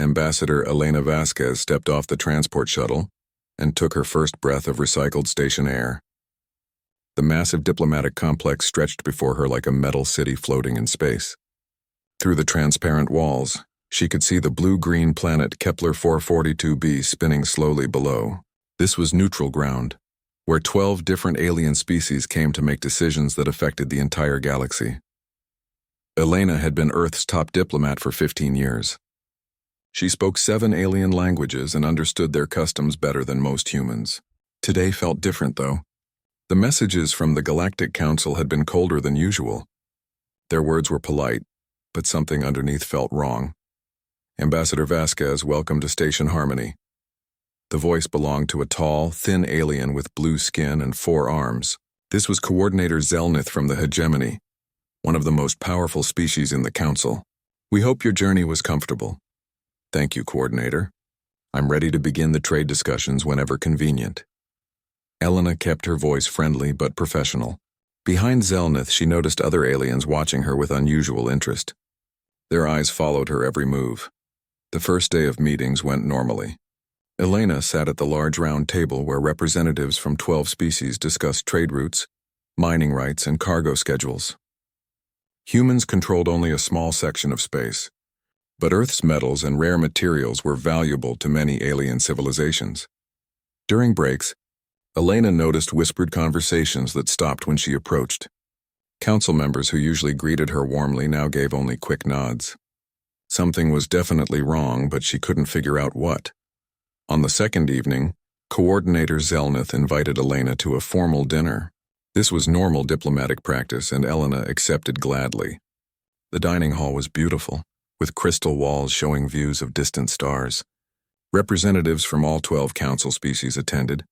Ambassador Elena Vasquez stepped off the transport shuttle and took her first breath of recycled station air. The massive diplomatic complex stretched before her like a metal city floating in space. Through the transparent walls, she could see the blue-green planet Kepler 442b spinning slowly below. This was neutral ground, where 12 different alien species came to make decisions that affected the entire galaxy. Elena had been Earth's top diplomat for 15 years. She spoke 7 alien languages and understood their customs better than most humans. Today felt different, though. The messages from the Galactic Council had been colder than usual. Their words were polite, but something underneath felt wrong. Ambassador Vasquez welcomed to Station Harmony. The voice belonged to a tall, thin alien with blue skin and 4 arms. This was Coordinator Zelnith from the Hegemony, one of the most powerful species in the Council. "We hope your journey was comfortable." "Thank you, Coordinator. I'm ready to begin the trade discussions whenever convenient." Elena kept her voice friendly but professional. Behind Zelnith, she noticed other aliens watching her with unusual interest. Their eyes followed her every move. The first day of meetings went normally. Elena sat at the large round table where representatives from 12 species discussed trade routes, mining rights, and cargo schedules. Humans controlled only a small section of space, but Earth's metals and rare materials were valuable to many alien civilizations. During breaks, Elena noticed whispered conversations that stopped when she approached. Council members who usually greeted her warmly now gave only quick nods. Something was definitely wrong, but she couldn't figure out what. On the second evening, Coordinator Zelnith invited Elena to a formal dinner. This was normal diplomatic practice, and Elena accepted gladly. The dining hall was beautiful, with crystal walls showing views of distant stars. Representatives from all 12 council species attended,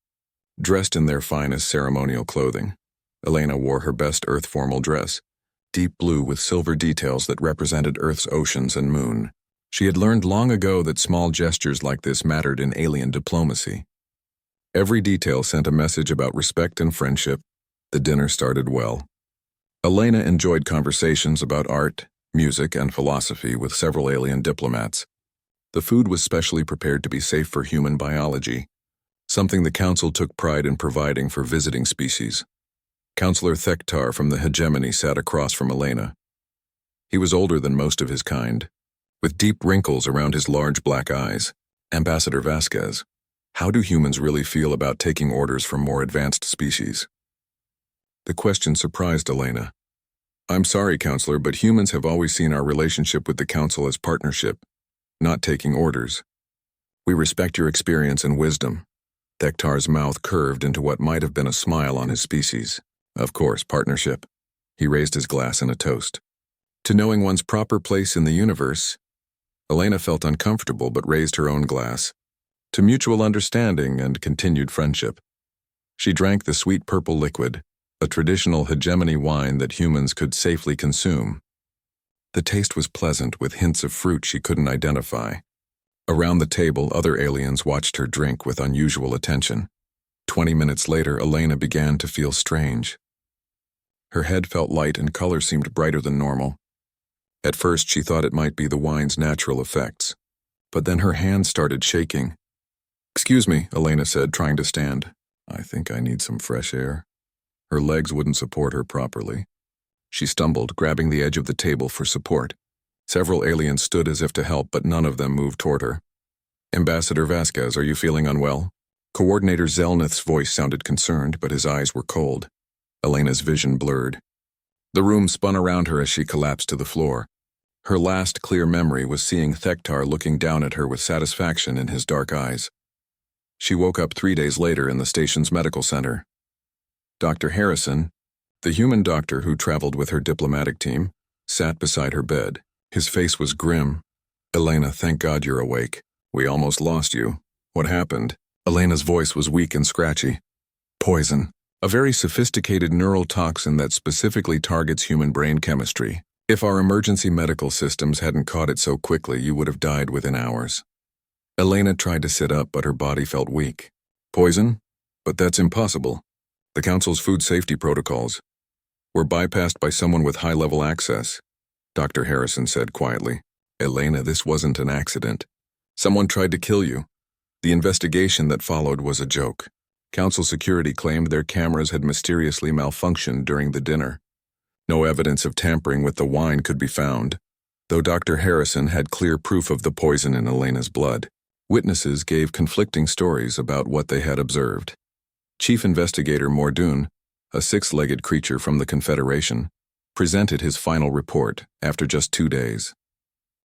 dressed in their finest ceremonial clothing. Elena wore her best Earth formal dress, deep blue with silver details that represented Earth's oceans and moon. She had learned long ago that small gestures like this mattered in alien diplomacy. Every detail sent a message about respect and friendship. The dinner started well. Elena enjoyed conversations about art, music, and philosophy with several alien diplomats. The food was specially prepared to be safe for human biology, something the Council took pride in providing for visiting species. Councillor Thektar from the Hegemony sat across from Elena. He was older than most of his kind, with deep wrinkles around his large black eyes. "Ambassador Vasquez, how do humans really feel about taking orders from more advanced species?" The question surprised Elena. "I'm sorry, Counselor, but humans have always seen our relationship with the Council as partnership, not taking orders. We respect your experience and wisdom." Thektar's mouth curved into what might have been a smile on his species. "Of course, partnership." He raised his glass in a toast. To knowing one's proper place in the universe. Elena felt uncomfortable but raised her own glass. To mutual understanding and continued friendship. She drank the sweet purple liquid, a traditional Hegemony wine that humans could safely consume. The taste was pleasant with hints of fruit she couldn't identify. Around the table, other aliens watched her drink with unusual attention. 20 minutes later, Elena began to feel strange. Her head felt light and color seemed brighter than normal. At first, she thought it might be the wine's natural effects. But then her hands started shaking. "Excuse me," Elena said, trying to stand. "I think I need some fresh air." Her legs wouldn't support her properly. She stumbled, grabbing the edge of the table for support. Several aliens stood as if to help, but none of them moved toward her. "Ambassador Vasquez, are you feeling unwell?" Coordinator Zelnith's voice sounded concerned, but his eyes were cold. Elena's vision blurred. The room spun around her as she collapsed to the floor. Her last clear memory was seeing Thektar looking down at her with satisfaction in his dark eyes. She woke up 3 days later in the station's medical center. Dr. Harrison, the human doctor who traveled with her diplomatic team, sat beside her bed. His face was grim. "Elena, thank God you're awake. We almost lost you. What happened?" Elena's voice was weak and scratchy. "Poison. A very sophisticated neural toxin that specifically targets human brain chemistry. If our emergency medical systems hadn't caught it so quickly, you would have died within hours." Elena tried to sit up, but her body felt weak. "Poison? But that's impossible. The Council's food safety protocols were bypassed by someone with high-level access," Dr. Harrison said quietly. "Elena, this wasn't an accident. Someone tried to kill you. The investigation that followed was a joke. Council security claimed their cameras had mysteriously malfunctioned during the dinner. No evidence of tampering with the wine could be found, though Dr. Harrison had clear proof of the poison in Elena's blood. Witnesses gave conflicting stories about what they had observed. Chief Investigator Mordoon, a six-legged creature from the Confederation, presented his final report after just 2 days.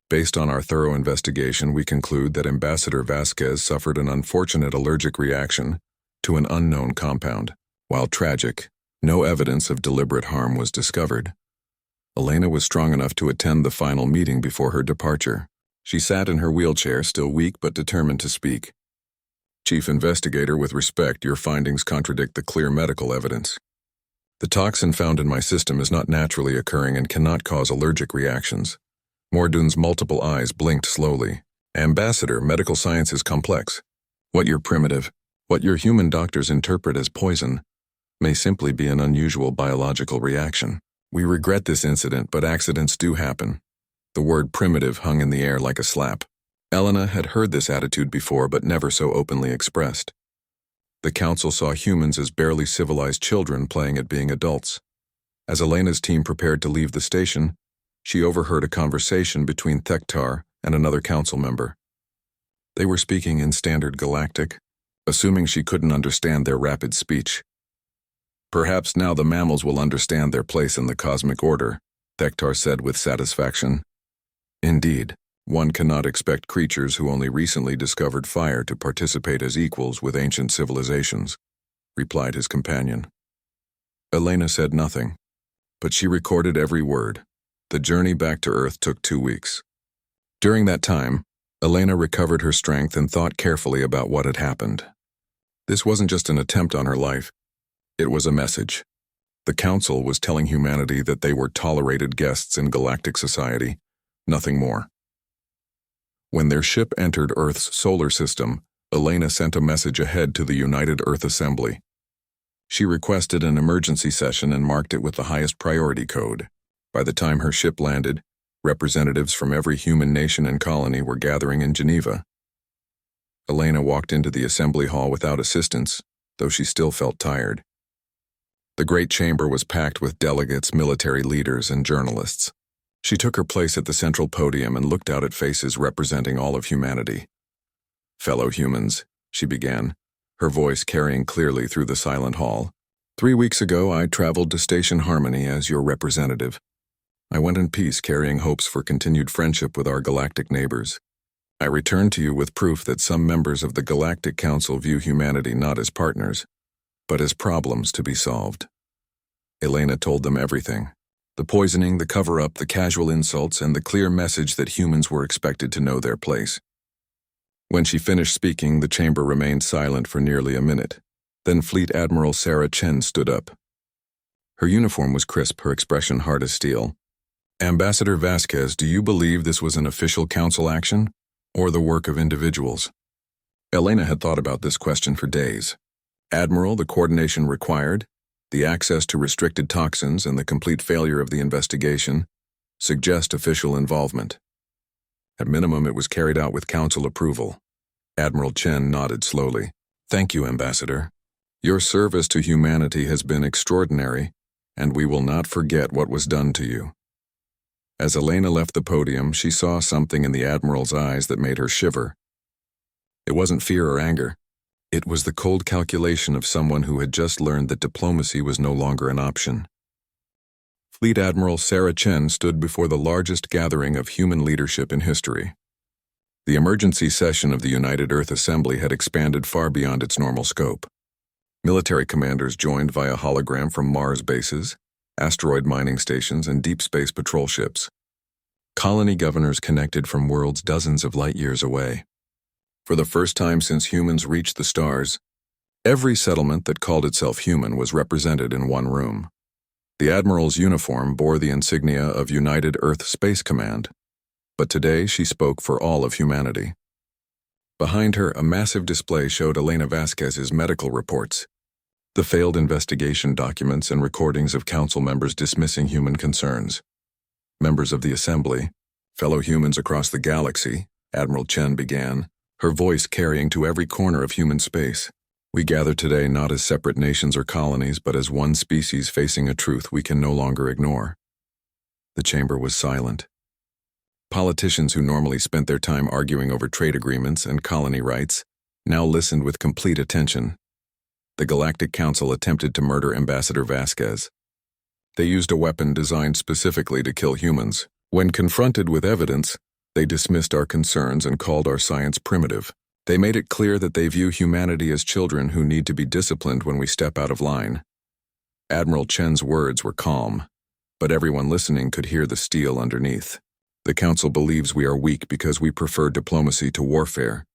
Based on our thorough investigation, we conclude that Ambassador Vasquez suffered an unfortunate allergic reaction to an unknown compound. While tragic, no evidence of deliberate harm was discovered. Elena was strong enough to attend the final meeting before her departure. She sat in her wheelchair, still weak but determined to speak. Chief Investigator, with respect, your findings contradict the clear medical evidence. The toxin found in my system is not naturally occurring and cannot cause allergic reactions. Mordoon's multiple eyes blinked slowly. Ambassador, medical science is complex. What your human doctors interpret as poison may simply be an unusual biological reaction. We regret this incident, but accidents do happen. The word primitive hung in the air like a slap. Elena had heard this attitude before, but never so openly expressed. The council saw humans as barely civilized children playing at being adults. As Elena's team prepared to leave the station, she overheard a conversation between Thektar and another council member. They were speaking in standard Galactic, assuming she couldn't understand their rapid speech. Perhaps now the mammals will understand their place in the cosmic order, Thektar said with satisfaction. Indeed, one cannot expect creatures who only recently discovered fire to participate as equals with ancient civilizations, replied his companion. Elena said nothing, but she recorded every word. The journey back to Earth took 2 weeks. During that time, Elena recovered her strength and thought carefully about what had happened. This wasn't just an attempt on her life. It was a message. The Council was telling humanity that they were tolerated guests in galactic society, nothing more. When their ship entered Earth's solar system, Elena sent a message ahead to the United Earth Assembly. She requested an emergency session and marked it with the highest priority code. By the time her ship landed, representatives from every human nation and colony were gathering in Geneva. Elena walked into the assembly hall without assistance, though she still felt tired. The great chamber was packed with delegates, military leaders, and journalists. She took her place at the central podium and looked out at faces representing all of humanity. Fellow humans, she began, her voice carrying clearly through the silent hall. 3 weeks ago, I traveled to Station Harmony as your representative. I went in peace, carrying hopes for continued friendship with our galactic neighbors. I returned to you with proof that some members of the Galactic Council view humanity not as partners, but as problems to be solved. Elena told them everything. The poisoning, the cover-up, the casual insults, and the clear message that humans were expected to know their place. When she finished speaking, the chamber remained silent for nearly a minute. Then Fleet Admiral Sarah Chen stood up. Her uniform was crisp, her expression hard as steel. Ambassador Vasquez, do you believe this was an official council action, or the work of individuals? Elena had thought about this question for days. Admiral, the coordination required, the access to restricted toxins, and the complete failure of the investigation suggest official involvement. At minimum, it was carried out with council approval. Admiral Chen nodded slowly. Thank you, Ambassador. Your service to humanity has been extraordinary, and we will not forget what was done to you. As Elena left the podium, she saw something in the Admiral's eyes that made her shiver. It wasn't fear or anger. It was the cold calculation of someone who had just learned that diplomacy was no longer an option. Fleet Admiral Sarah Chen stood before the largest gathering of human leadership in history. The emergency session of the United Earth Assembly had expanded far beyond its normal scope. Military commanders joined via hologram from Mars bases, asteroid mining stations, and deep space patrol ships. Colony governors connected from worlds dozens of light years away. For the first time since humans reached the stars, every settlement that called itself human was represented in one room. The Admiral's uniform bore the insignia of United Earth Space Command, but today she spoke for all of humanity. Behind her, a massive display showed Elena Vasquez's medical reports, the failed investigation documents and recordings of council members dismissing human concerns. Members of the Assembly, fellow humans across the galaxy, Admiral Chen began, her voice carrying to every corner of human space. We gather today not as separate nations or colonies, but as one species facing a truth we can no longer ignore. The chamber was silent. Politicians who normally spent their time arguing over trade agreements and colony rights now listened with complete attention. The Galactic Council attempted to murder Ambassador Vasquez. They used a weapon designed specifically to kill humans. When confronted with evidence, they dismissed our concerns and called our science primitive. They made it clear that they view humanity as children who need to be disciplined when we step out of line. Admiral Chen's words were calm, but everyone listening could hear the steel underneath. The Council believes we are weak because we prefer diplomacy to warfare.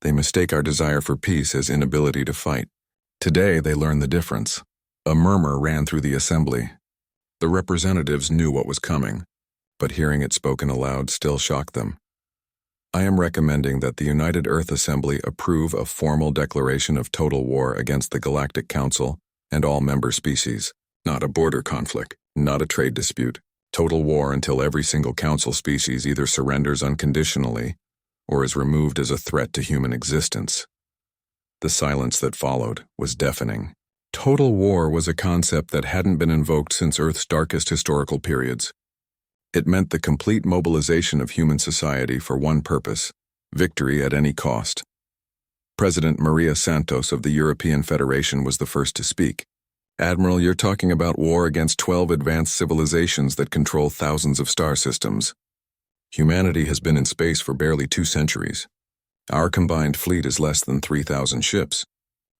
They mistake our desire for peace as inability to fight. Today, they learn the difference. A murmur ran through the assembly. The representatives knew what was coming, but hearing it spoken aloud still shocked them. I am recommending that the United Earth Assembly approve a formal declaration of total war against the Galactic Council and all member species. Not a border conflict, not a trade dispute. Total war until every single Council species either surrenders unconditionally or is removed as a threat to human existence. The silence that followed was deafening. Total war was a concept that hadn't been invoked since Earth's darkest historical periods. It meant the complete mobilization of human society for one purpose: victory at any cost. President Maria Santos of the European Federation was the first to speak. Admiral, you're talking about war against 12 advanced civilizations that control thousands of star systems. Humanity has been in space for barely 2 centuries. Our combined fleet is less than 3,000 ships.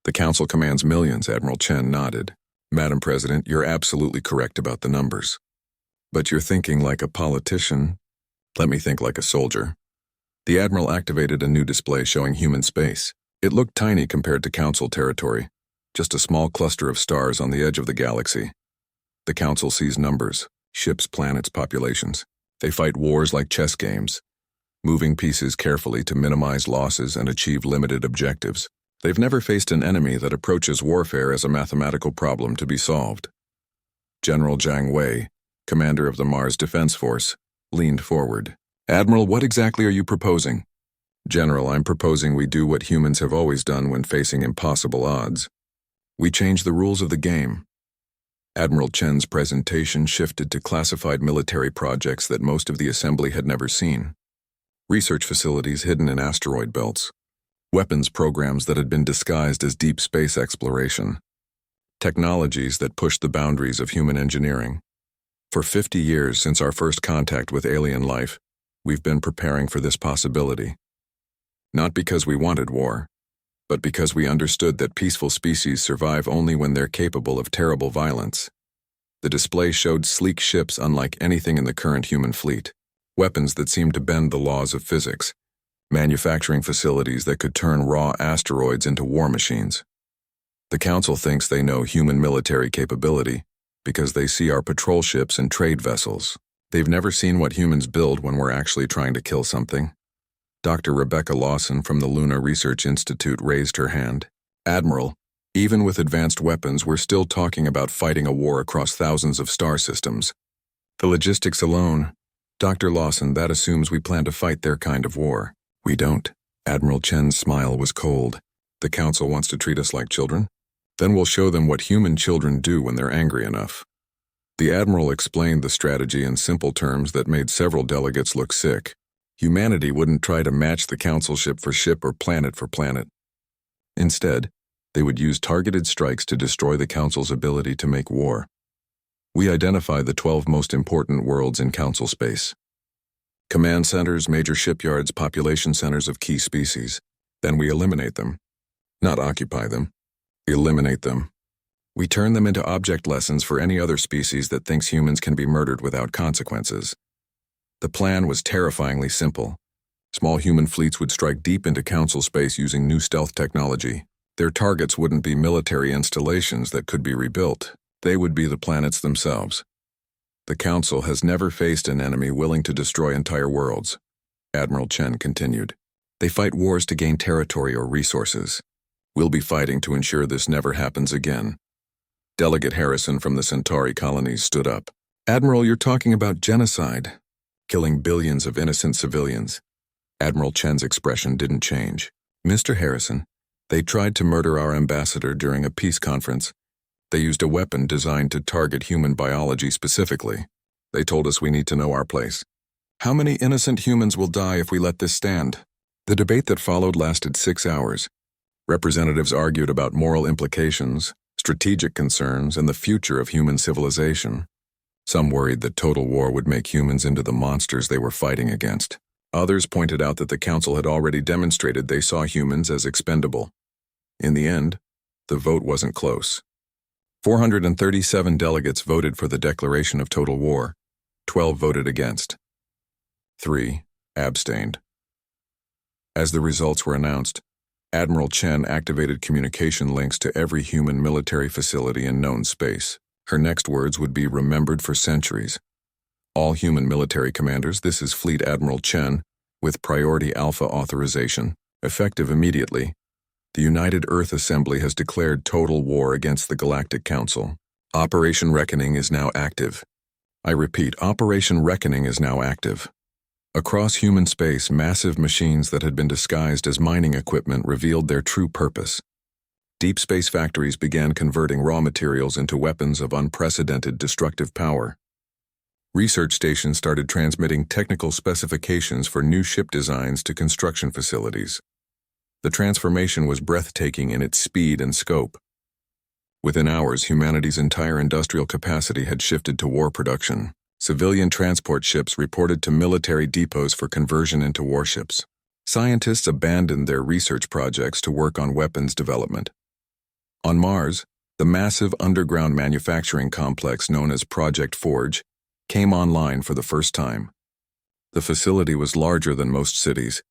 The Council commands millions, Admiral Chen nodded. Madam President, you're absolutely correct about the numbers. But you're thinking like a politician. Let me think like a soldier. The Admiral activated a new display showing human space. It looked tiny compared to Council territory, just a small cluster of stars on the edge of the galaxy. The Council sees numbers, ships, planets, populations. They fight wars like chess games, moving pieces carefully to minimize losses and achieve limited objectives. They've never faced an enemy that approaches warfare as a mathematical problem to be solved. General Jiang Wei, commander of the Mars Defense Force, leaned forward. Admiral, what exactly are you proposing? General, I'm proposing we do what humans have always done when facing impossible odds. We change the rules of the game. Admiral Chen's presentation shifted to classified military projects that most of the assembly had never seen. Research facilities hidden in asteroid belts. Weapons programs that had been disguised as deep space exploration. Technologies that pushed the boundaries of human engineering. For 50 years since our first contact with alien life, we've been preparing for this possibility. Not because we wanted war, but because we understood that peaceful species survive only when they're capable of terrible violence. The display showed sleek ships unlike anything in the current human fleet, weapons that seemed to bend the laws of physics, manufacturing facilities that could turn raw asteroids into war machines. The Council thinks they know human military capability because they see our patrol ships and trade vessels. They've never seen what humans build when we're actually trying to kill something. Dr. Rebecca Lawson from the Luna Research Institute raised her hand. Admiral, even with advanced weapons, we're still talking about fighting a war across thousands of star systems. The logistics alone, Dr. Lawson, that assumes we plan to fight their kind of war. We don't. Admiral Chen's smile was cold. The Council wants to treat us like children? Then we'll show them what human children do when they're angry enough. The Admiral explained the strategy in simple terms that made several delegates look sick. Humanity wouldn't try to match the Council ship for ship or planet for planet. Instead, they would use targeted strikes to destroy the Council's ability to make war. We identify the 12 most important worlds in Council space. Command centers, major shipyards, population centers of key species. Then we eliminate them. Not occupy them. Eliminate them. We turn them into object lessons for any other species that thinks humans can be murdered without consequences. The plan was terrifyingly simple. Small human fleets would strike deep into Council space using new stealth technology. Their targets wouldn't be military installations that could be rebuilt. They would be the planets themselves. The Council has never faced an enemy willing to destroy entire worlds. Admiral Chen continued. They fight wars to gain territory or resources. We'll be fighting to ensure this never happens again. Delegate Harrison from the Centauri colonies stood up. Admiral, you're talking about genocide, killing billions of innocent civilians. Admiral Chen's expression didn't change. "Mr. Harrison, they tried to murder our ambassador during a peace conference. They used a weapon designed to target human biology specifically. They told us we need to know our place. How many innocent humans will die if we let this stand?" The debate that followed lasted 6 hours. Representatives argued about moral implications, strategic concerns, and the future of human civilization. Some worried that total war would make humans into the monsters they were fighting against. Others pointed out that the Council had already demonstrated they saw humans as expendable. In the end, the vote wasn't close. 437 delegates voted for the declaration of total war. 12 voted against. 3 abstained. As the results were announced, Admiral Chen activated communication links to every human military facility in known space. Her next words would be remembered for centuries. "All human military commanders, this is Fleet Admiral Chen, with Priority Alpha authorization, effective immediately. The United Earth Assembly has declared total war against the Galactic Council. Operation Reckoning is now active. I repeat, Operation Reckoning is now active." Across human space, massive machines that had been disguised as mining equipment revealed their true purpose. Deep space factories began converting raw materials into weapons of unprecedented destructive power. Research stations started transmitting technical specifications for new ship designs to construction facilities. The transformation was breathtaking in its speed and scope. Within hours, humanity's entire industrial capacity had shifted to war production. Civilian transport ships reported to military depots for conversion into warships. Scientists abandoned their research projects to work on weapons development. On Mars, the massive underground manufacturing complex known as Project Forge came online for the first time. The facility was larger than most cities,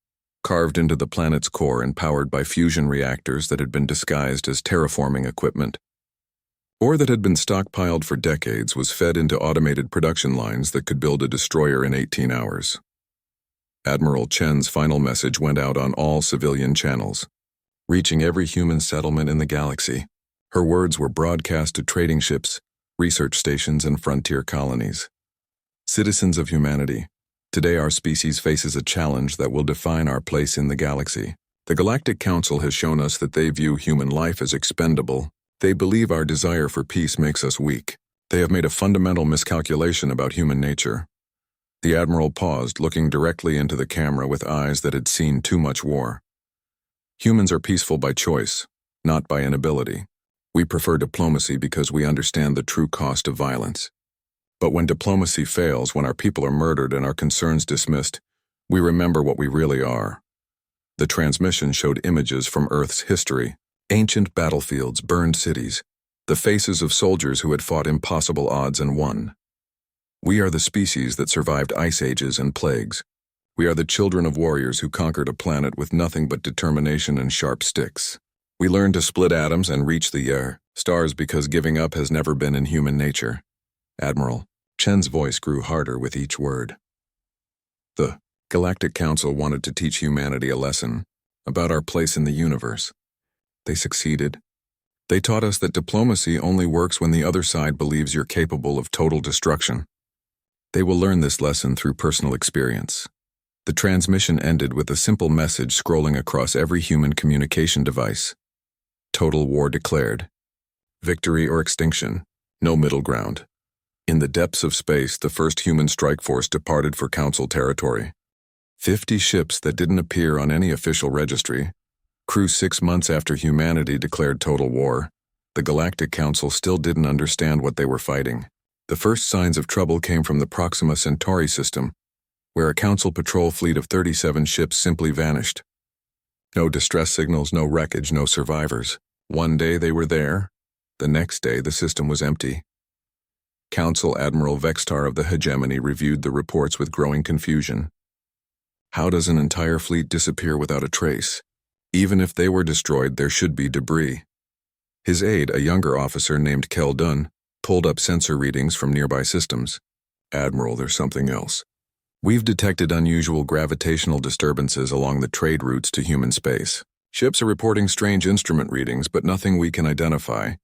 carved into the planet's core and powered by fusion reactors that had been disguised as terraforming equipment. Ore that had been stockpiled for decades was fed into automated production lines that could build a destroyer in 18 hours. Admiral Chen's final message went out on all civilian channels, reaching every human settlement in the galaxy. Her words were broadcast to trading ships, research stations, and frontier colonies. "Citizens of humanity, today our species faces a challenge that will define our place in the galaxy. The Galactic Council has shown us that they view human life as expendable. They believe our desire for peace makes us weak. They have made a fundamental miscalculation about human nature." The Admiral paused, looking directly into the camera with eyes that had seen too much war. "Humans are peaceful by choice, not by inability. We prefer diplomacy because we understand the true cost of violence. But when diplomacy fails, when our people are murdered and our concerns dismissed, we remember what we really are." The transmission showed images from Earth's history. Ancient battlefields, burned cities, the faces of soldiers who had fought impossible odds and won. "We are the species that survived ice ages and plagues. We are the children of warriors who conquered a planet with nothing but determination and sharp sticks. We learned to split atoms and reach the stars because giving up has never been in human nature." Admiral Chen's voice grew harder with each word. "The Galactic Council wanted to teach humanity a lesson about our place in the universe. They succeeded. They taught us that diplomacy only works when the other side believes you're capable of total destruction. They will learn this lesson through personal experience." The transmission ended with a simple message scrolling across every human communication device. "Total war declared. Victory or extinction. No middle ground." In the depths of space, the first human strike force departed for Council territory. 50 ships that didn't appear on any official registry. Crew 6 months after humanity declared total war, the Galactic Council still didn't understand what they were fighting. The first signs of trouble came from the Proxima Centauri system, where a Council patrol fleet of 37 ships simply vanished. No distress signals, no wreckage, no survivors. One day they were there, the next day the system was empty. Council Admiral Vextar of the Hegemony reviewed the reports with growing confusion. How does an entire fleet disappear without a trace? Even if they were destroyed, there should be debris. His aide, a younger officer named Kel Dunn, pulled up sensor readings from nearby systems. "Admiral, there's something else. We've detected unusual gravitational disturbances along the trade routes to human space. Ships are reporting strange instrument readings, but nothing we can identify."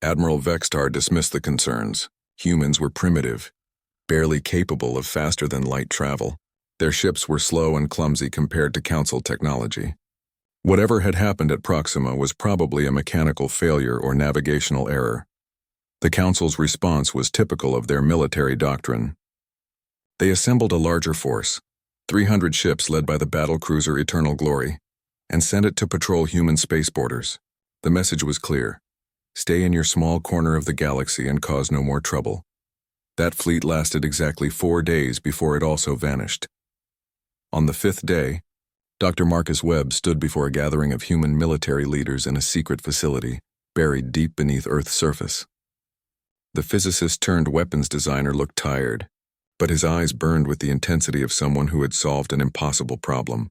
Admiral Vextar dismissed the concerns. Humans were primitive, barely capable of faster-than-light travel. Their ships were slow and clumsy compared to Council technology. Whatever had happened at Proxima was probably a mechanical failure or navigational error. The Council's response was typical of their military doctrine. They assembled a larger force, 300 ships led by the battlecruiser Eternal Glory, and sent it to patrol human space borders. The message was clear: stay in your small corner of the galaxy and cause no more trouble. That fleet lasted exactly 4 days before it also vanished. On the 5th day, Dr. Marcus Webb stood before a gathering of human military leaders in a secret facility buried deep beneath Earth's surface. The physicist-turned-weapons designer looked tired, but his eyes burned with the intensity of someone who had solved an impossible problem.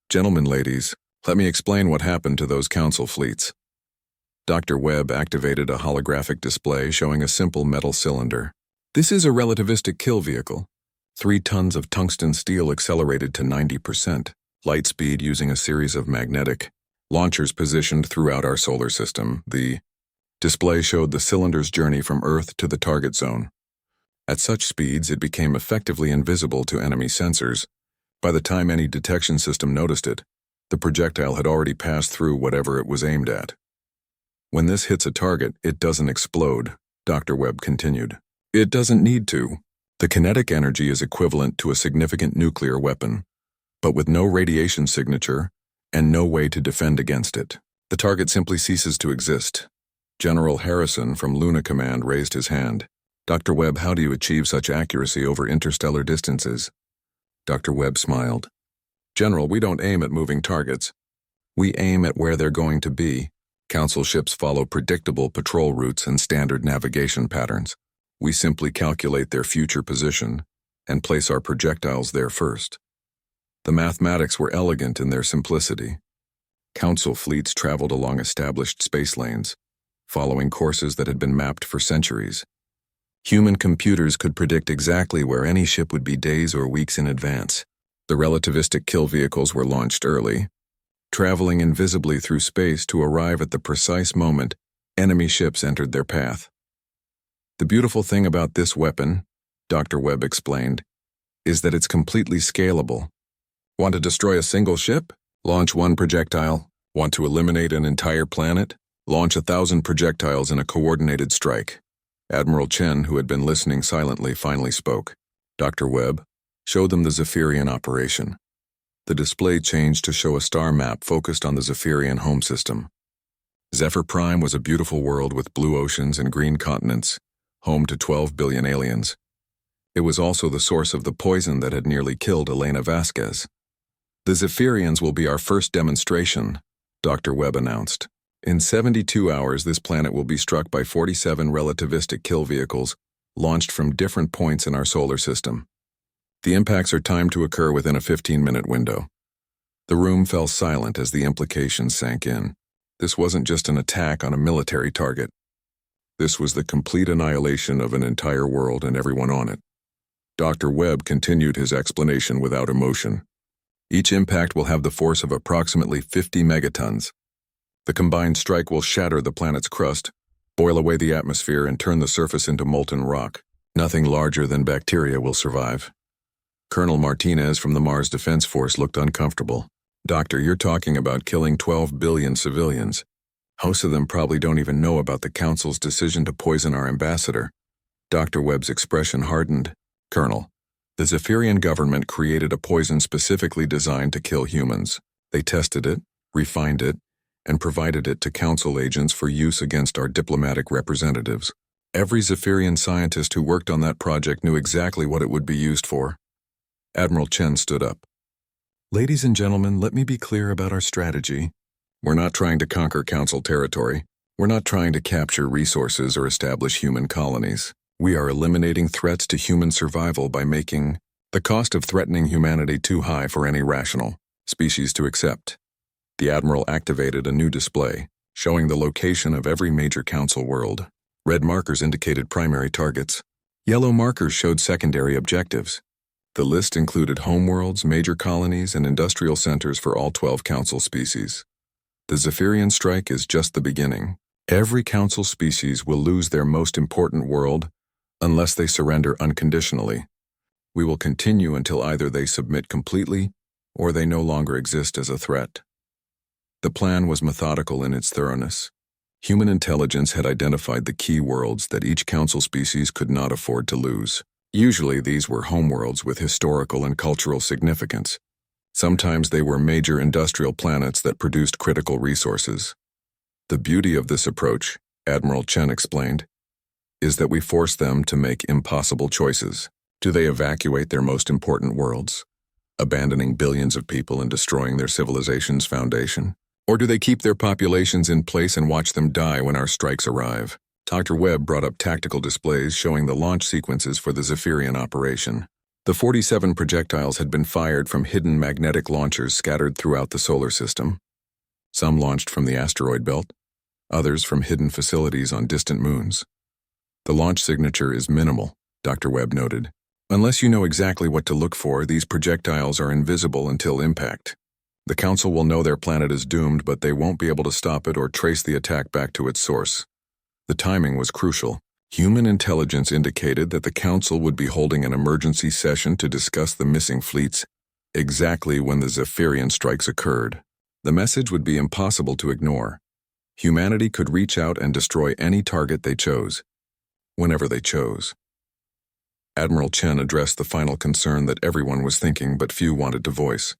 "Gentlemen, ladies, let me explain what happened to those Council fleets." Dr. Webb activated a holographic display showing a simple metal cylinder. "This is a relativistic kill vehicle. 3 tons of tungsten steel accelerated to 90%. Light speed using a series of magnetic launchers positioned throughout our solar system." The display showed the cylinder's journey from Earth to the target zone. At such speeds, it became effectively invisible to enemy sensors. By the time any detection system noticed it, the projectile had already passed through whatever it was aimed at. "When this hits a target, it doesn't explode," Dr. Webb continued. "It doesn't need to. The kinetic energy is equivalent to a significant nuclear weapon, but with no radiation signature and no way to defend against it. The target simply ceases to exist." General Harrison from Luna Command raised his hand. "Dr. Webb, how do you achieve such accuracy over interstellar distances?" Dr. Webb smiled. "General, we don't aim at moving targets. We aim at where they're going to be. Council ships follow predictable patrol routes and standard navigation patterns. We simply calculate their future position and place our projectiles there first." The mathematics were elegant in their simplicity. Council fleets traveled along established space lanes, following courses that had been mapped for centuries. Human computers could predict exactly where any ship would be days or weeks in advance. The relativistic kill vehicles were launched early, traveling invisibly through space to arrive at the precise moment enemy ships entered their path. "The beautiful thing about this weapon," Dr. Webb explained, "is that it's completely scalable. Want to destroy a single ship? Launch 1 projectile. Want to eliminate an entire planet? Launch 1,000 projectiles in a coordinated strike." Admiral Chen, who had been listening silently, finally spoke. "Dr. Webb, show them the Zephyrian operation." The display changed to show a star map focused on the Zephyrian home system. Zephyr Prime was a beautiful world with blue oceans and green continents, home to 12 billion aliens. It was also the source of the poison that had nearly killed Elena Vasquez. "The Zephyrians will be our first demonstration," Dr. Webb announced. "In 72 hours, this planet will be struck by 47 relativistic kill vehicles launched from different points in our solar system. The impacts are timed to occur within a 15-minute window." The room fell silent as the implications sank in. This wasn't just an attack on a military target. This was the complete annihilation of an entire world and everyone on it. Dr. Webb continued his explanation without emotion. "Each impact will have the force of approximately 50 megatons. The combined strike will shatter the planet's crust, boil away the atmosphere, and turn the surface into molten rock. Nothing larger than bacteria will survive." Colonel Martinez from the Mars Defense Force looked uncomfortable. "Doctor, you're talking about killing 12 billion civilians. Most of them probably don't even know about the Council's decision to poison our ambassador." Dr. Webb's expression hardened. "Colonel, the Zephyrian government created a poison specifically designed to kill humans. They tested it, refined it, and provided it to Council agents for use against our diplomatic representatives. Every Zephyrian scientist who worked on that project knew exactly what it would be used for." Admiral Chen stood up. "Ladies and gentlemen, let me be clear about our strategy. We're not trying to conquer Council territory. We're not trying to capture resources or establish human colonies. We are eliminating threats to human survival by making the cost of threatening humanity too high for any rational species to accept." The Admiral activated a new display, showing the location of every major Council world. Red markers indicated primary targets. Yellow markers showed secondary objectives. The list included homeworlds, major colonies, and industrial centers for all 12 Council species. The Zephyrian strike is just the beginning. Every Council species will lose their most important world unless they surrender unconditionally. We will continue until either they submit completely or they no longer exist as a threat. The plan was methodical in its thoroughness. Human intelligence had identified the key worlds that each council species could not afford to lose. Usually these were homeworlds with historical and cultural significance. Sometimes they were major industrial planets that produced critical resources. The beauty of this approach, Admiral Chen explained, is that we force them to make impossible choices. Do they evacuate their most important worlds, abandoning billions of people and destroying their civilization's foundation? Or do they keep their populations in place and watch them die when our strikes arrive? Dr. Webb brought up tactical displays showing the launch sequences for the Zephyrian operation. The 47 projectiles had been fired from hidden magnetic launchers scattered throughout the solar system. Some launched from the asteroid belt, others from hidden facilities on distant moons. The launch signature is minimal, Dr. Webb noted. Unless you know exactly what to look for, these projectiles are invisible until impact. The Council will know their planet is doomed, but they won't be able to stop it or trace the attack back to its source. The timing was crucial. Human intelligence indicated that the Council would be holding an emergency session to discuss the missing fleets exactly when the Zephyrian strikes occurred. The message would be impossible to ignore. Humanity could reach out and destroy any target they chose, whenever they chose. Admiral Chen addressed the final concern that everyone was thinking but few wanted to voice.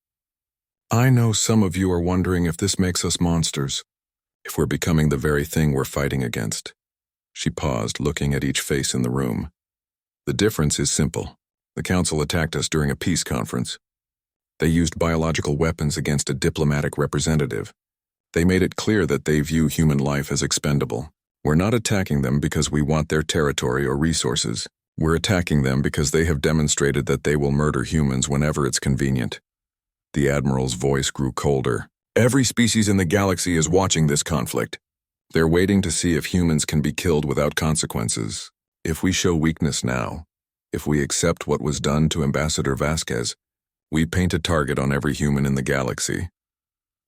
I know some of you are wondering if this makes us monsters, if we're becoming the very thing we're fighting against. She paused, looking at each face in the room. The difference is simple. The Council attacked us during a peace conference. They used biological weapons against a diplomatic representative. They made it clear that they view human life as expendable. We're not attacking them because we want their territory or resources. We're attacking them because they have demonstrated that they will murder humans whenever it's convenient. The Admiral's voice grew colder. Every species in the galaxy is watching this conflict. They're waiting to see if humans can be killed without consequences. If we show weakness now, if we accept what was done to Ambassador Vasquez, we paint a target on every human in the galaxy.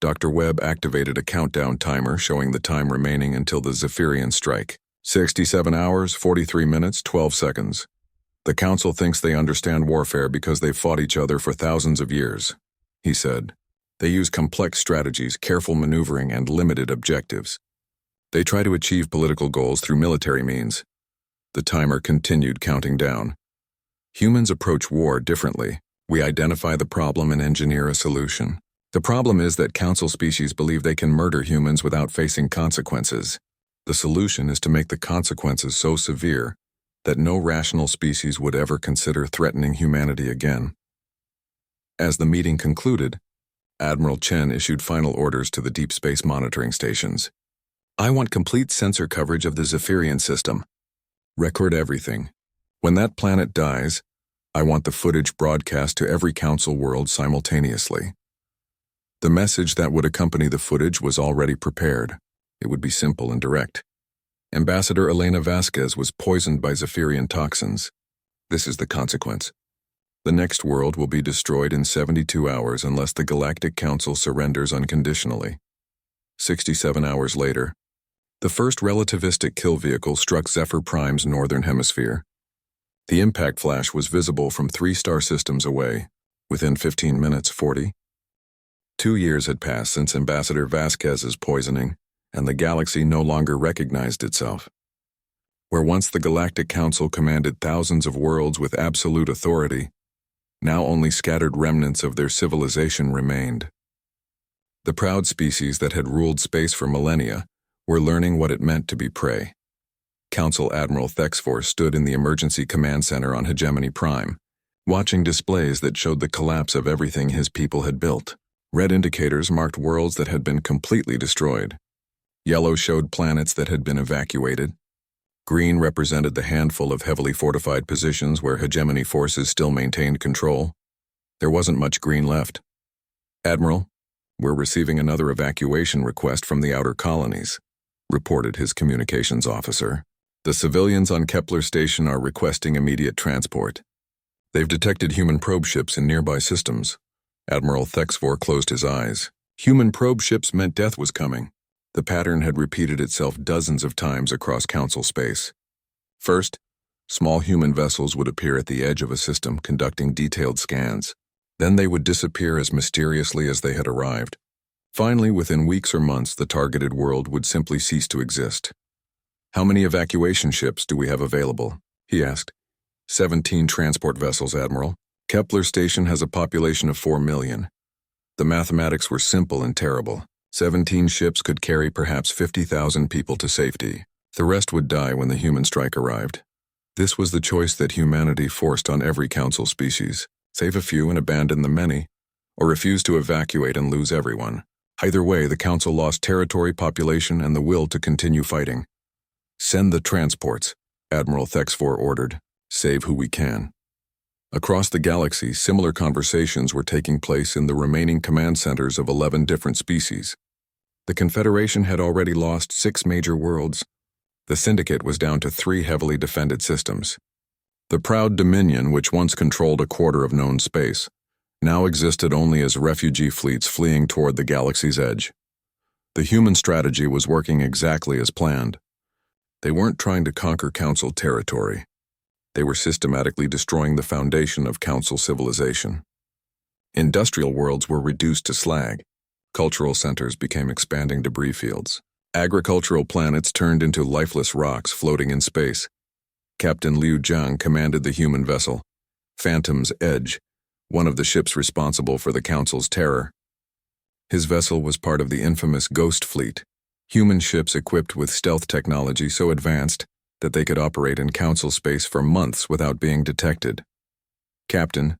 Dr. Webb activated a countdown timer showing the time remaining until the Zephyrian strike. 67 hours, 43 minutes, 12 seconds. The Council thinks they understand warfare because they've fought each other for thousands of years, he said. They use complex strategies, careful maneuvering, and limited objectives. They try to achieve political goals through military means. The timer continued counting down. Humans approach war differently. We identify the problem and engineer a solution. The problem is that Council species believe they can murder humans without facing consequences. The solution is to make the consequences so severe that no rational species would ever consider threatening humanity again. As the meeting concluded, Admiral Chen issued final orders to the deep space monitoring stations. I want complete sensor coverage of the Zephyrian system. Record everything. When that planet dies, I want the footage broadcast to every Council world simultaneously. The message that would accompany the footage was already prepared. It would be simple and direct. Ambassador Elena Vasquez was poisoned by Zephyrian toxins. This is the consequence. The next world will be destroyed in 72 hours unless the Galactic Council surrenders unconditionally. 67 hours later, the first relativistic kill vehicle struck Zephyr Prime's northern hemisphere. The impact flash was visible from 3 star systems away, within 15 minutes 40. 2 years had passed since Ambassador Vasquez's poisoning, and the galaxy no longer recognized itself. Where once the Galactic Council commanded thousands of worlds with absolute authority, now only scattered remnants of their civilization remained. The proud species that had ruled space for millennia were learning what it meant to be prey. Council Admiral Thexfor stood in the emergency command center on Hegemony Prime, watching displays that showed the collapse of everything his people had built. Red indicators marked worlds that had been completely destroyed. Yellow showed planets that had been evacuated. Green represented the handful of heavily fortified positions where hegemony forces still maintained control. There wasn't much green left. Admiral, we're receiving another evacuation request from the outer colonies, reported his communications officer. The civilians on Kepler Station are requesting immediate transport. They've detected human probe ships in nearby systems. Admiral Thexfor closed his eyes. Human probe ships meant death was coming. The pattern had repeated itself dozens of times across Council space. First, Small human vessels would appear at the edge of a system conducting detailed scans. Then they would disappear as mysteriously as they had arrived. Finally, within weeks or months, the targeted world would simply cease to exist. "How many evacuation ships do we have available?" he asked. 17 transport vessels, Admiral. Kepler Station has a population of 4 million. The mathematics were simple and terrible. 17 ships could carry perhaps 50,000 people to safety. The rest would die when the human strike arrived. This was the choice that humanity forced on every Council species: save a few and abandon the many, or refuse to evacuate and lose everyone. Either way, the Council lost territory, population, and the will to continue fighting. "Send the transports," Admiral Thexfor ordered. "Save who we can." Across the galaxy, similar conversations were taking place in the remaining command centers of 11 different species. The Confederation had already lost 6 major worlds. The Syndicate was down to 3 heavily defended systems. The proud Dominion, which once controlled a quarter of known space, now existed only as refugee fleets fleeing toward the galaxy's edge. The human strategy was working exactly as planned. They weren't trying to conquer Council territory. They were systematically destroying the foundation of Council civilization. Industrial worlds were reduced to slag. Cultural centers became expanding debris fields. Agricultural planets turned into lifeless rocks floating in space. Captain Liu Jiang commanded the human vessel, Phantom's Edge, one of the ships responsible for the Council's terror. His vessel was part of the infamous Ghost Fleet, human ships equipped with stealth technology so advanced that they could operate in Council space for months without being detected. "Captain,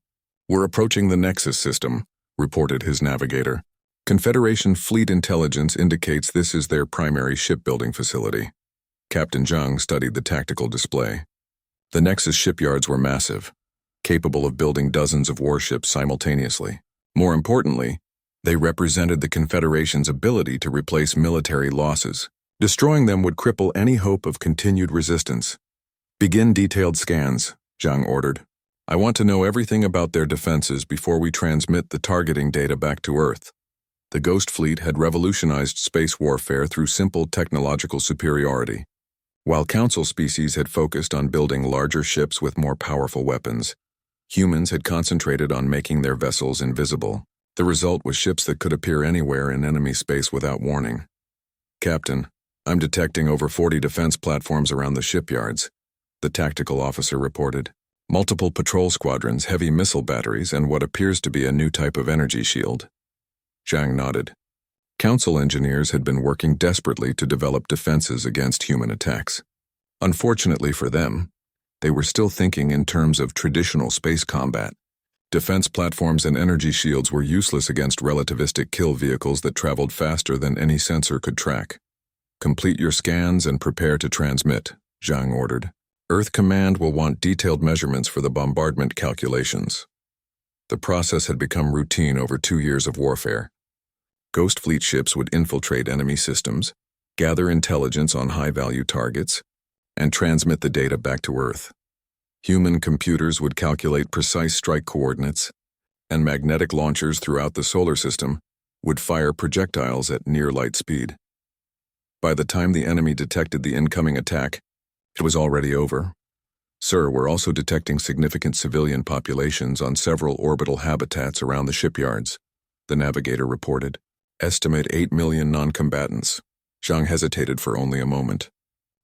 we're approaching the Nexus system," reported his navigator. "Confederation fleet intelligence indicates this is their primary shipbuilding facility." Captain Zhang studied the tactical display. The Nexus shipyards were massive, capable of building dozens of warships simultaneously. More importantly, they represented the Confederation's ability to replace military losses. Destroying them would cripple any hope of continued resistance. "Begin detailed scans," Zhang ordered. "I want to know everything about their defenses before we transmit the targeting data back to Earth." The Ghost Fleet had revolutionized space warfare through simple technological superiority. While Council species had focused on building larger ships with more powerful weapons, humans had concentrated on making their vessels invisible. The result was ships that could appear anywhere in enemy space without warning. "Captain, I'm detecting over 40 defense platforms around the shipyards," the tactical officer reported. "Multiple patrol squadrons, heavy missile batteries, and what appears to be a new type of energy shield." Zhang nodded. Council engineers had been working desperately to develop defenses against human attacks. Unfortunately for them, they were still thinking in terms of traditional space combat. Defense platforms and energy shields were useless against relativistic kill vehicles that traveled faster than any sensor could track. "Complete your scans and prepare to transmit," Zhang ordered. "Earth Command will want detailed measurements for the bombardment calculations." The process had become routine over 2 years of warfare. Ghost Fleet ships would infiltrate enemy systems, gather intelligence on high-value targets, and transmit the data back to Earth. Human computers would calculate precise strike coordinates, and magnetic launchers throughout the solar system would fire projectiles at near light speed. By the time the enemy detected the incoming attack, it was already over. "Sir, we're also detecting significant civilian populations on several orbital habitats around the shipyards," the navigator reported. "Estimate 8 million non-combatants." Zhang hesitated for only a moment.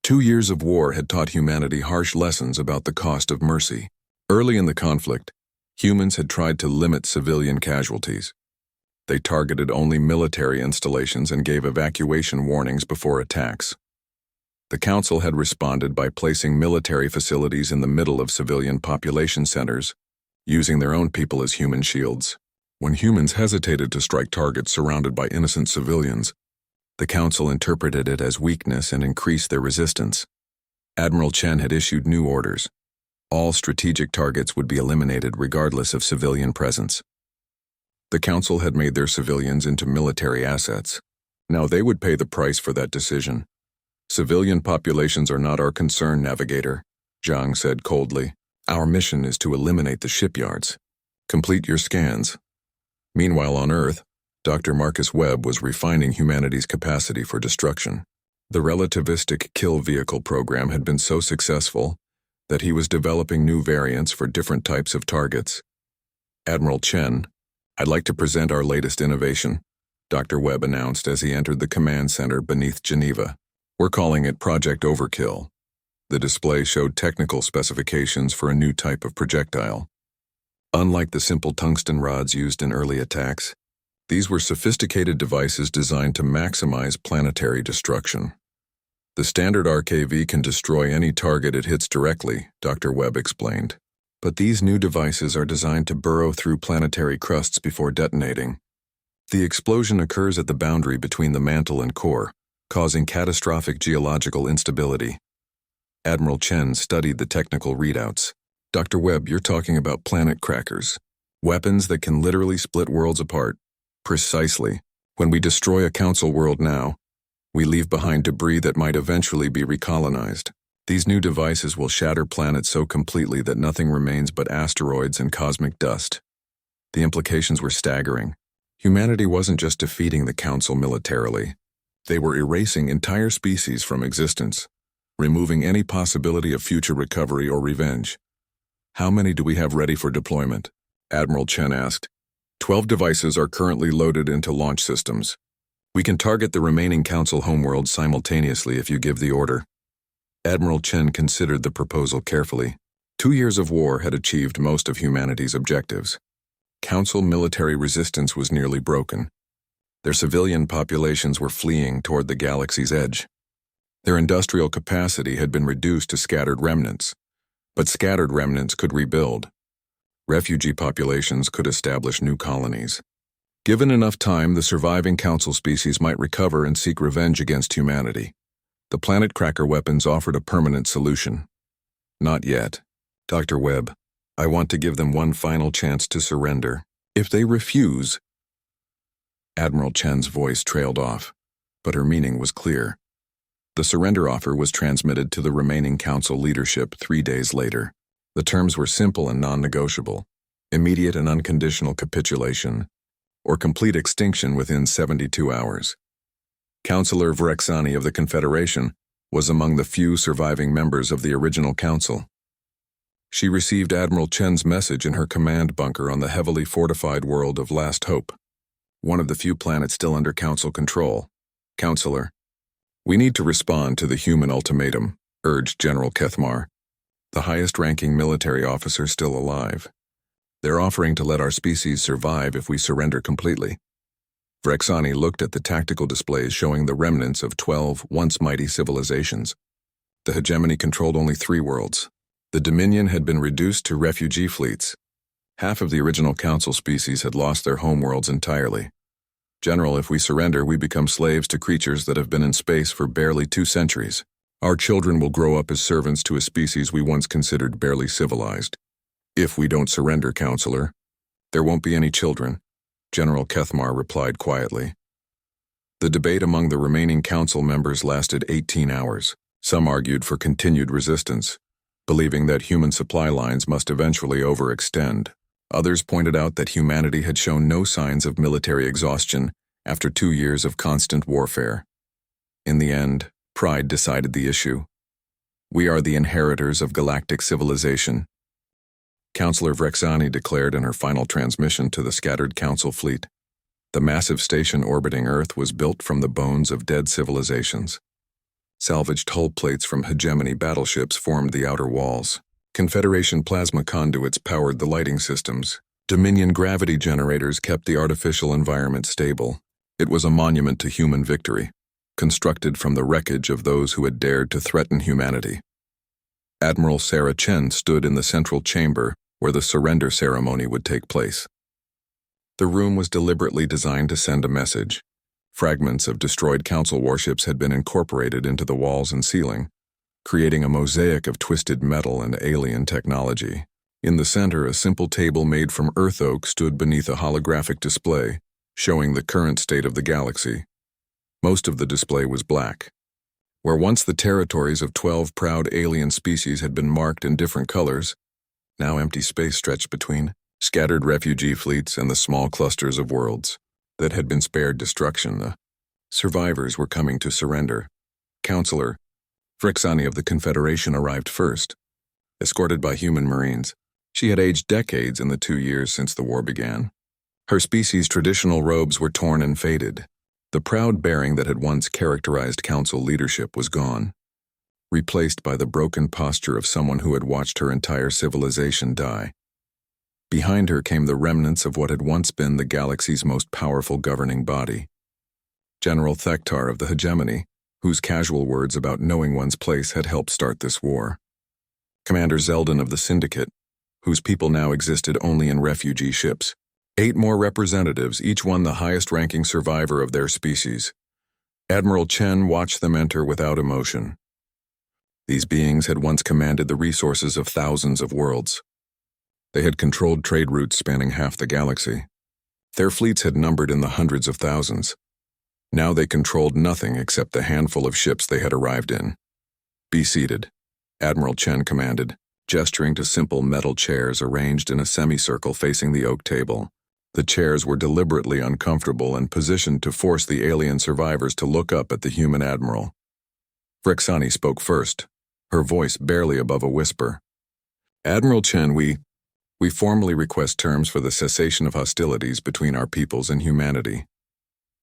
2 years of war had taught humanity harsh lessons about the cost of mercy. Early in the conflict, humans had tried to limit civilian casualties. They targeted only military installations and gave evacuation warnings before attacks. The Council had responded by placing military facilities in the middle of civilian population centers, using their own people as human shields. When humans hesitated to strike targets surrounded by innocent civilians, the Council interpreted it as weakness and increased their resistance. Admiral Chen had issued new orders. All strategic targets would be eliminated regardless of civilian presence. The Council had made their civilians into military assets. Now they would pay the price for that decision. "Civilian populations are not our concern, Navigator," Zhang said coldly. "Our mission is to eliminate the shipyards. Complete your scans." Meanwhile on Earth, Dr. Marcus Webb was refining humanity's capacity for destruction. The relativistic kill vehicle program had been so successful that he was developing new variants for different types of targets. "Admiral Chen, I'd like to present our latest innovation," Dr. Webb announced as he entered the command center beneath Geneva. "We're calling it Project Overkill." The display showed technical specifications for a new type of projectile. Unlike the simple tungsten rods used in early attacks, these were sophisticated devices designed to maximize planetary destruction. "The standard RKV can destroy any target it hits directly," Dr. Webb explained. "But these new devices are designed to burrow through planetary crusts before detonating. The explosion occurs at the boundary between the mantle and core, causing catastrophic geological instability." Admiral Chen studied the technical readouts. "Dr. Webb, you're talking about planet crackers. Weapons that can literally split worlds apart." "Precisely. When we destroy a council world now, we leave behind debris that might eventually be recolonized. These new devices will shatter planets so completely that nothing remains but asteroids and cosmic dust." The implications were staggering. Humanity wasn't just defeating the council militarily. They were erasing entire species from existence, removing any possibility of future recovery or revenge. "How many do we have ready for deployment?" Admiral Chen asked. 12 devices are currently loaded into launch systems. We can target the remaining council homeworlds simultaneously if you give the order." Admiral Chen considered the proposal carefully. 2 years of war had achieved most of humanity's objectives. Council military resistance was nearly broken. Their civilian populations were fleeing toward the galaxy's edge. Their industrial capacity had been reduced to scattered remnants, but scattered remnants could rebuild. Refugee populations could establish new colonies. Given enough time, the surviving council species might recover and seek revenge against humanity. The planet cracker weapons offered a permanent solution. "Not yet. Dr. Webb, I want to give them one final chance to surrender. If they refuse—" Admiral Chen's voice trailed off, but her meaning was clear. The surrender offer was transmitted to the remaining council leadership 3 days later. The terms were simple and non-negotiable: immediate and unconditional capitulation, or complete extinction within 72 hours. Councillor Vrexani of the Confederation was among the few surviving members of the original council. She received Admiral Chen's message in her command bunker on the heavily fortified world of Last Hope, one of the few planets still under council control. "Councillor, we need to respond to the human ultimatum," urged General Kethmar, the highest-ranking military officer still alive. "They're offering to let our species survive if we surrender completely." Vrexani looked at the tactical displays showing the remnants of 12 once mighty civilizations. The hegemony controlled only 3 worlds. The Dominion had been reduced to refugee fleets. Half of the original council species had lost their homeworlds entirely. "General, if we surrender, we become slaves to creatures that have been in space for barely 2 centuries. Our children will grow up as servants to a species we once considered barely civilized." "If we don't surrender, Counselor, there won't be any children," General Kethmar replied quietly. The debate among the remaining council members lasted 18 hours. Some argued for continued resistance, believing that human supply lines must eventually overextend. Others pointed out that humanity had shown no signs of military exhaustion after 2 years of constant warfare. In the end, pride decided the issue. "We are the inheritors of galactic civilization," Councillor Vrexani declared in her final transmission to the scattered council fleet. The massive station orbiting Earth was built from the bones of dead civilizations. Salvaged hull plates from hegemony battleships formed the outer walls. Confederation plasma conduits powered the lighting systems. Dominion gravity generators kept the artificial environment stable. It was a monument to human victory, constructed from the wreckage of those who had dared to threaten humanity. Admiral Sarah Chen stood in the central chamber where the surrender ceremony would take place. The room was deliberately designed to send a message. Fragments of destroyed council warships had been incorporated into the walls and ceiling, creating a mosaic of twisted metal and alien technology. In the center, a simple table made from earth oak stood beneath a holographic display, showing the current state of the galaxy. Most of the display was black. Where once the territories of 12 proud alien species had been marked in different colors, now empty space stretched between scattered refugee fleets and the small clusters of worlds that had been spared destruction. The survivors were coming to surrender. Councillor Vrexani of the Confederation arrived first. escorted by human Marines. She had aged decades in the 2 years since the war began. Her species' traditional robes were torn and faded. The proud bearing that had once characterized council leadership was gone, replaced by the broken posture of someone who had watched her entire civilization die. Behind her came the remnants of what had once been the galaxy's most powerful governing body. General Thektar of the Hegemony, whose casual words about knowing one's place had helped start this war. Commander Zeldin of the Syndicate, whose people now existed only in refugee ships. 8 more representatives, each one the highest-ranking survivor of their species. Admiral Chen watched them enter without emotion. These beings had once commanded the resources of thousands of worlds. They had controlled trade routes spanning half the galaxy. Their fleets had numbered in the hundreds of thousands. Now they controlled nothing except the handful of ships they had arrived in. "Be seated," Admiral Chen commanded, gesturing to simple metal chairs arranged in a semicircle facing the oak table. The chairs were deliberately uncomfortable and positioned to force the alien survivors to look up at the human admiral. Vrexani spoke first, her voice barely above a whisper. "Admiral Chen, we formally request terms for the cessation of hostilities between our peoples and humanity."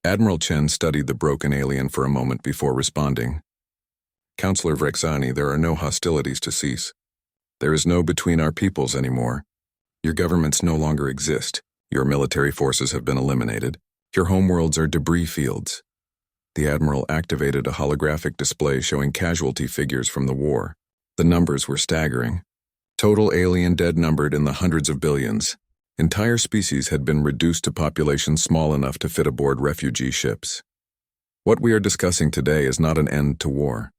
Admiral Chen studied the broken alien for a moment before responding. "Counselor Vrexani, there are no hostilities to cease. There is no between our peoples anymore. Your governments no longer exist. Your military forces have been eliminated. Your homeworlds are debris fields." The Admiral activated a holographic display showing casualty figures from the war. The numbers were staggering. Total alien dead numbered in the hundreds of billions. Entire species had been reduced to populations small enough to fit aboard refugee ships. What we are discussing today is not an end to war.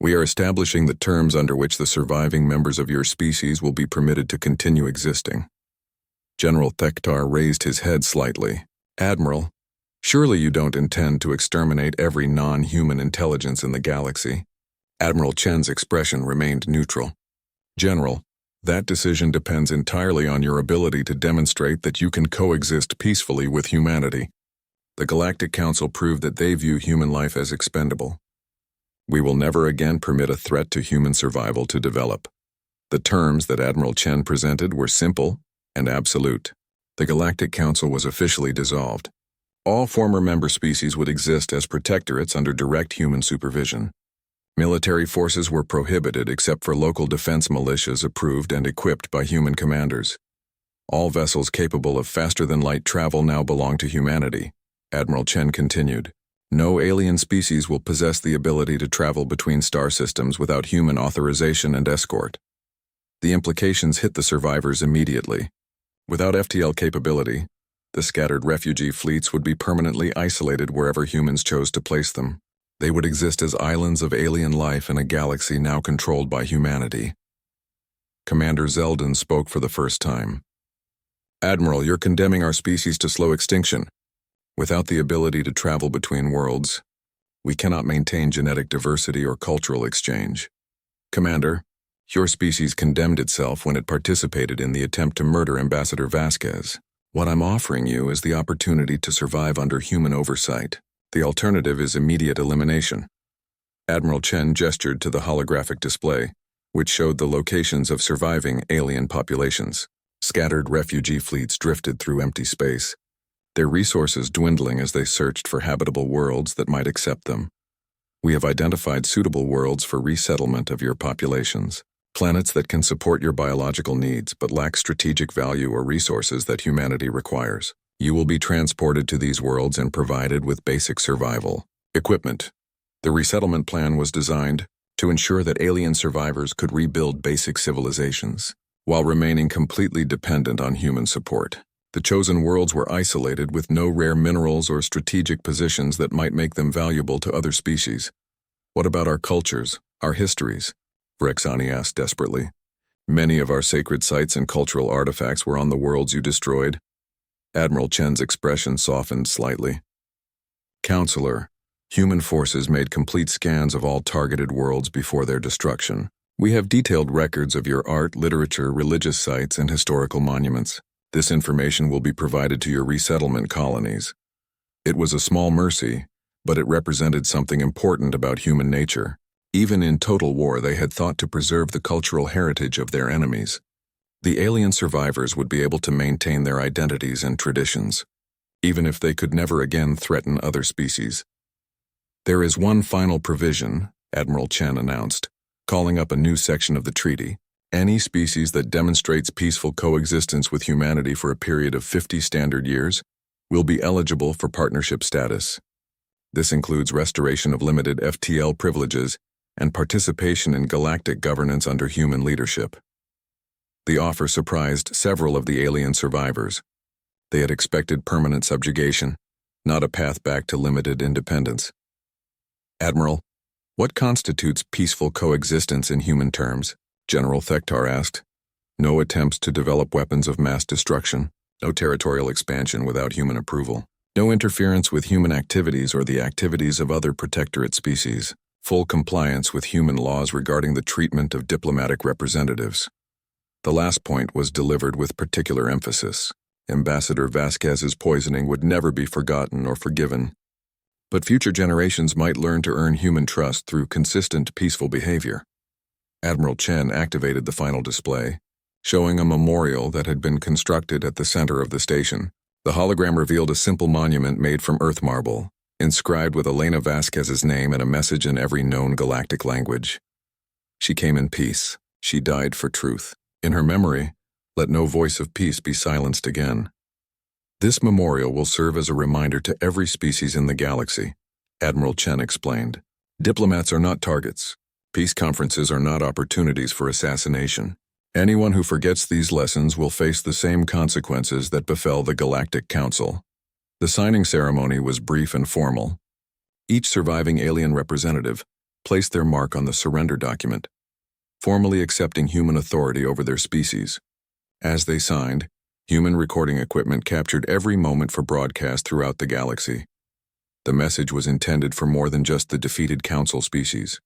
We are establishing the terms under which the surviving members of your species will be permitted to continue existing. General Thektar raised his head slightly. "Admiral, surely you don't intend to exterminate every non-human intelligence in the galaxy?" Admiral Chen's expression remained neutral. "General, that decision depends entirely on your ability to demonstrate that you can coexist peacefully with humanity. The Galactic Council proved that they view human life as expendable. We will never again permit a threat to human survival to develop." The terms that Admiral Chen presented were simple and absolute. The Galactic Council was officially dissolved. All former member species would exist as protectorates under direct human supervision. Military forces were prohibited except for local defense militias approved and equipped by human commanders. All vessels capable of faster-than-light travel now belong to humanity, Admiral Chen continued. No alien species will possess the ability to travel between star systems without human authorization and escort. The implications hit the survivors immediately. Without FTL capability, the scattered refugee fleets would be permanently isolated wherever humans chose to place them. They would exist as islands of alien life in a galaxy now controlled by humanity. Commander Zeldin spoke for the first time. "Admiral, you're condemning our species to slow extinction. Without the ability to travel between worlds, we cannot maintain genetic diversity or cultural exchange. Commander, your species condemned itself when it participated in the attempt to murder Ambassador Vasquez. What I'm offering you is the opportunity to survive under human oversight. The alternative is immediate elimination." Admiral Chen gestured to the holographic display, which showed the locations of surviving alien populations. Scattered refugee fleets drifted through empty space, their resources dwindling as they searched for habitable worlds that might accept them. "We have identified suitable worlds for resettlement of your populations. Planets that can support your biological needs but lack strategic value or resources that humanity requires. You will be transported to these worlds and provided with basic survival equipment." The resettlement plan was designed to ensure that alien survivors could rebuild basic civilizations, while remaining completely dependent on human support. The chosen worlds were isolated with no rare minerals or strategic positions that might make them valuable to other species. "What about our cultures, our histories?" Vrexani asked desperately. "Many of our sacred sites and cultural artifacts were on the worlds you destroyed." Admiral Chen's expression softened slightly. "Counselor, human forces made complete scans of all targeted worlds before their destruction. We have detailed records of your art, literature, religious sites, and historical monuments. This information will be provided to your resettlement colonies. It was a small mercy, but it represented something important about human nature. Even in total war, they had thought to preserve the cultural heritage of their enemies. The alien survivors would be able to maintain their identities and traditions, even if they could never again threaten other species. There is one final provision, Admiral Chen announced, calling up a new section of the treaty. Any species that demonstrates peaceful coexistence with humanity for a period of 50 standard years will be eligible for partnership status. This includes restoration of limited FTL privileges and participation in galactic governance under human leadership. The offer surprised several of the alien survivors. They had expected permanent subjugation, not a path back to limited independence. Admiral, what constitutes peaceful coexistence in human terms? General Thektar asked. No attempts to develop weapons of mass destruction, no territorial expansion without human approval, no interference with human activities or the activities of other protectorate species, full compliance with human laws regarding the treatment of diplomatic representatives. The last point was delivered with particular emphasis. Ambassador Vasquez's poisoning would never be forgotten or forgiven, but future generations might learn to earn human trust through consistent, peaceful behavior. Admiral Chen activated the final display, showing a memorial that had been constructed at the center of the station. The hologram revealed a simple monument made from earth marble, inscribed with Elena Vasquez's name and a message in every known galactic language. She came in peace. She died for truth. In her memory, let no voice of peace be silenced again. This memorial will serve as a reminder to every species in the galaxy, Admiral Chen explained. Diplomats are not targets. Peace conferences are not opportunities for assassination. Anyone who forgets these lessons will face the same consequences that befell the Galactic Council. The signing ceremony was brief and formal. Each surviving alien representative placed their mark on the surrender document, formally accepting human authority over their species. As they signed, human recording equipment captured every moment for broadcast throughout the galaxy. The message was intended for more than just the defeated Council species.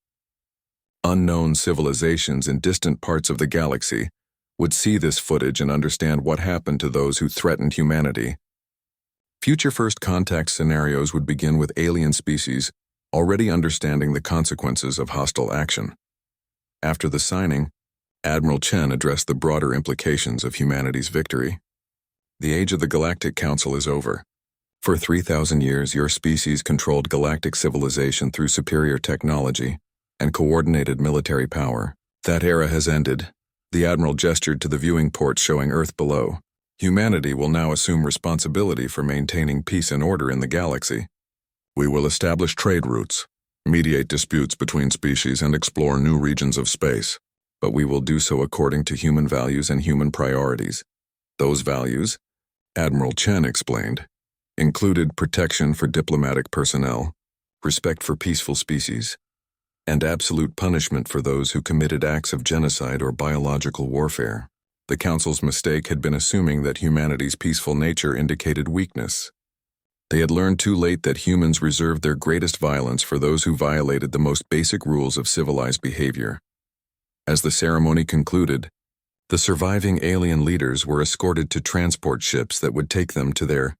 Unknown civilizations in distant parts of the galaxy would see this footage and understand what happened to those who threatened humanity. Future first contact scenarios would begin with alien species already understanding the consequences of hostile action. After the signing, Admiral Chen addressed the broader implications of humanity's victory. The age of the Galactic Council is over. For 3,000 years, your species controlled galactic civilization through superior technology and coordinated military power. That era has ended. The Admiral gestured to the viewing ports showing Earth below. Humanity will now assume responsibility for maintaining peace and order in the galaxy. We will establish trade routes, mediate disputes between species, and explore new regions of space. But we will do so according to human values and human priorities. Those values, Admiral Chen explained, included protection for diplomatic personnel, respect for peaceful species, and absolute punishment for those who committed acts of genocide or biological warfare. The Council's mistake had been assuming that humanity's peaceful nature indicated weakness. They had learned too late that humans reserved their greatest violence for those who violated the most basic rules of civilized behavior. As the ceremony concluded, the surviving alien leaders were escorted to transport ships that would take them to their